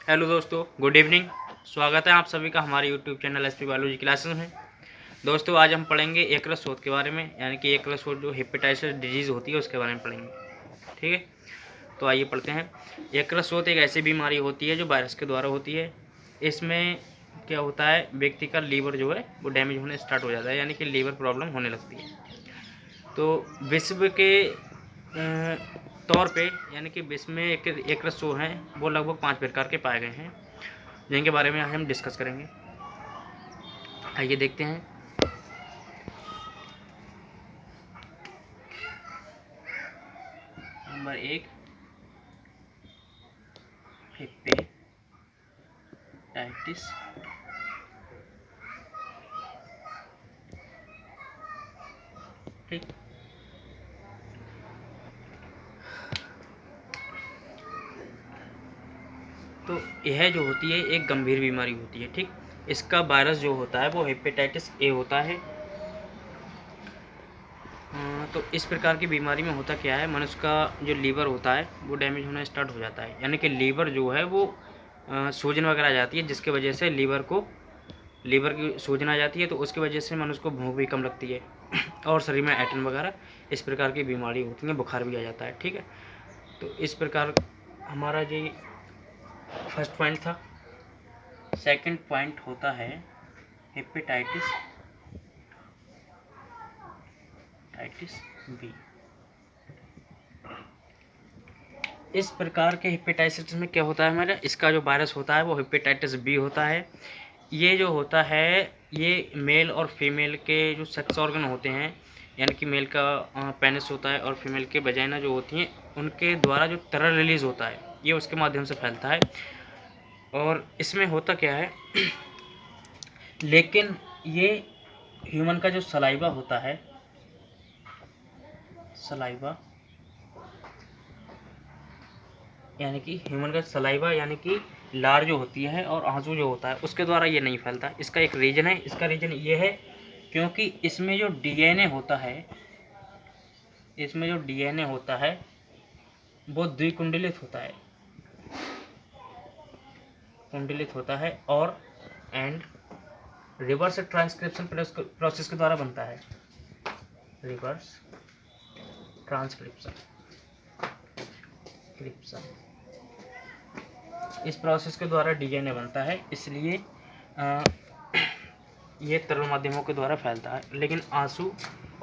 Hello दोस्तों, good evening. स्वागत है आप सभी का हमारे YouTube channel SP biology classes में। दोस्तों, आज हम पढ़ेंगे एकरस शोथ के बारे में, यानी कि एकरस शोथ जो हेपेटाइटिस डिजीज़ होती है उसके बारे में पढ़ेंगे। ठीक है, तो आइए पढ़ते हैं। एकरस शोथ एक ऐसी बीमारी होती है जो वायरस के द्वारा होती है। इसमें क्या होता है, व्यक्ति का लीवर जो है वो डैमेज होने स्टार्ट हो जाता है, यानी कि लीवर प्रॉब्लम होने लगती है। तो विश्व के तौर पे, यानी कि विश्व में एकरस शोथ हैं वो लगभग 5 प्रकार के पाए गए हैं, जिनके बारे में आज हम डिस्कस करेंगे। आइए देखते हैं। Number 1, hepatitis. ठीक, तो यह जो होती है एक गंभीर बीमारी होती है। ठीक, इसका वायरस जो होता है वो हेपेटाइटिस ए होता है। तो इस प्रकार की बीमारी में होता क्या है, मनुष्य का जो लीवर होता है वो डैमेज होना स्टार्ट हो जाता है, यानी कि लीवर जो है वो सूजन वगैरह आ जाती है, जिसके वजह से लीवर की सूजन आ जाती है, तो उसकी वजह से मनुष्य को भूख भी कम लगती है और शरीर में ऐंठन वगैरह इस प्रकार की बीमारी होती है, बुखार भी आ जाता है। ठीक है, तो इस प्रकार हमारा जो फर्स्ट पॉइंट था। सेकंड पॉइंट होता है हेपेटाइटिस बी। इस प्रकार के हेपेटाइटिस में क्या होता है, हमारा इसका जो वायरस होता है वो हेपेटाइटिस बी होता है। ये जो होता है ये मेल और फीमेल के जो सेक्स ऑर्गन होते हैं, यानी कि मेल का पेनिस होता है और फीमेल के वजाइना जो होती हैं उनके द्वारा जो तरल रिलीज होता है ये उसके माध्यम से फैलता है। और इसमें होता क्या है लेकिन ये ह्यूमन का जो सलाइवा होता है, सलाइवा यानी कि ह्यूमन का सलाइवा यानी कि लार जो होती है और आंसू जो होता है उसके द्वारा ये नहीं फैलता। इसका एक रीजन है, इसका रीजन ये है क्योंकि इसमें जो डीएनए होता है, इसमें जो डीएनए होता है वो द्विकुंडलित होता है, कुंडलित होता है और एंड रिवर्स ट्रांसक्रिप्शन प्रोसेस के द्वारा बनता है। रिवर्स ट्रांसक्रिप्शन इस प्रोसेस के द्वारा डीएनए बनता है, इसलिए ये तरल माध्यमों के द्वारा फैलता है, लेकिन आंसू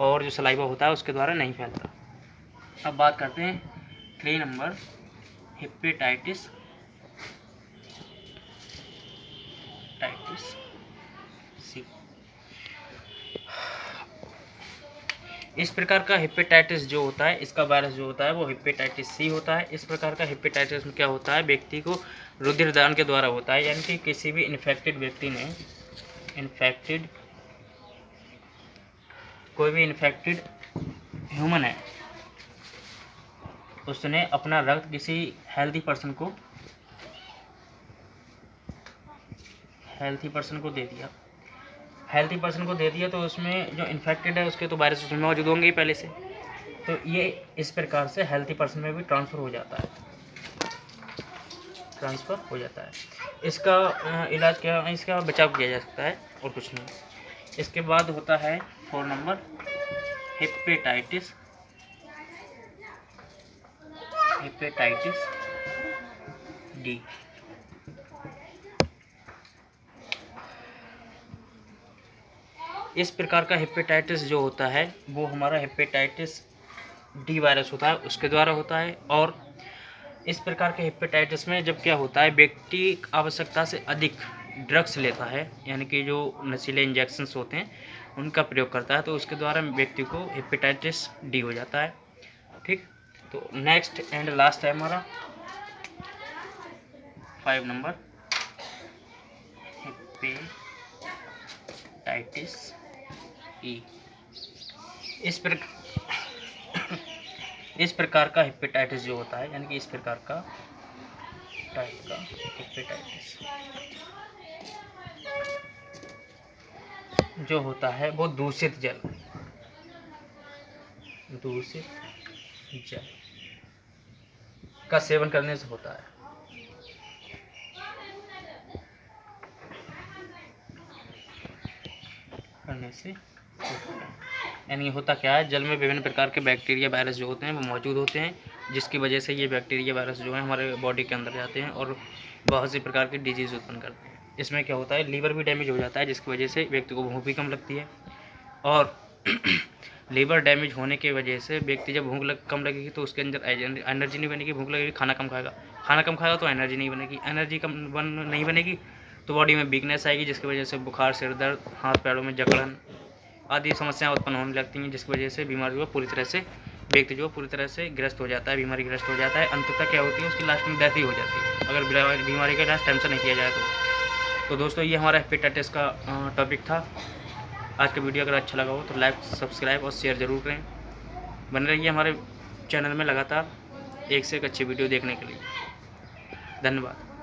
और जो सलाइवा होता है उसके द्वारा नहीं फैलता। अब बात करते हैं 3 नंबर हेपेटाइटिस सी। इस प्रकार का हेपेटाइटिस जो होता है, इसका वायरस जो होता है वो हेपेटाइटिस सी होता है। इस प्रकार का हेपेटाइटिस में क्या होता है, व्यक्ति को रुधिरदान के द्वारा होता है, यानी कि किसी भी इन्फेक्टेड व्यक्ति ने कोई भी इन्फेक्टेड ह्यूमन है उसने अपना रक्त किसी हेल्थी पर्सन को दे दिया, तो उसमें जो इन्फेक्टेड है उसके तो वायरस उसमें मौजूद होंगे ही पहले से, तो ये इस प्रकार से हेल्थी पर्सन में भी ट्रांसफ़र हो जाता है। इसका इलाज क्या, इसका बचाव किया जा सकता है और कुछ नहीं। इसके बाद होता है 4 नंबर हेपेटाइटिस डी। इस प्रकार का हेपेटाइटिस जो होता है वो हमारा हेपेटाइटिस डी वायरस होता है उसके द्वारा होता है। और इस प्रकार के हेपेटाइटिस में जब क्या होता है, व्यक्ति आवश्यकता से अधिक ड्रग्स लेता है, यानी कि जो नशीले इंजेक्शंस होते हैं उनका प्रयोग करता है, तो उसके द्वारा व्यक्ति को हेपेटाइटिस डी हो जाता है। ठीक, तो नेक्स्ट एंड लास्ट है हमारा 5 नंबर हेपेटाइटिस ई। इस प्रकार का हेपेटाइटिस जो होता है, यानी कि इस प्रकार का टाइप का हेपेटाइटिस जो होता है वो दूषित जल का सेवन करने से होता है। करने से होता है। यानी होता क्या है, जल में विभिन्न प्रकार के बैक्टीरिया वायरस जो होते हैं वो मौजूद होते हैं, जिसकी वजह से ये बैक्टीरिया वायरस जो है हमारे बॉडी के अंदर जाते हैं और बहुत सी प्रकार की डिजीज़ उत्पन्न करते हैं। इसमें क्या होता है, लीवर भी डैमेज हो जाता है, जिसकी वजह से व्यक्ति को भूख भी कम लगती है। और लीवर डैमेज होने की वजह से व्यक्ति जब कम लगेगी तो उसके अंदर एनर्जी नहीं बनेगी, भूख लगेगी, खाना कम खाएगा तो एनर्जी नहीं बनेगी, एनर्जी नहीं बनेगी तो बॉडी में वीकनेस आएगी, जिसकी वजह से बुखार, सिर दर्द, हाथ पैरों में जकड़न आदि समस्याएं उत्पन्न होने लगती हैं, जिसकी वजह से बीमारी जो पूरी तरह से व्यक्ति जो पूरी तरह से ग्रस्त हो जाता है, बीमारी ग्रस्त हो जाता है। अंततः क्या होती है, उसकी लास्ट में डेथ ही हो जाती है अगर बीमारी का इलाज टाइम से नहीं किया जाए तो दोस्तों ये हमारा हेपेटाइटिस का टॉपिक था। आज का वीडियो अगर अच्छा लगा हो तो लाइक, सब्सक्राइब और शेयर ज़रूर करें। बने रहिए हमारे चैनल में लगातार एक से एक अच्छी वीडियो देखने के लिए। धन्यवाद।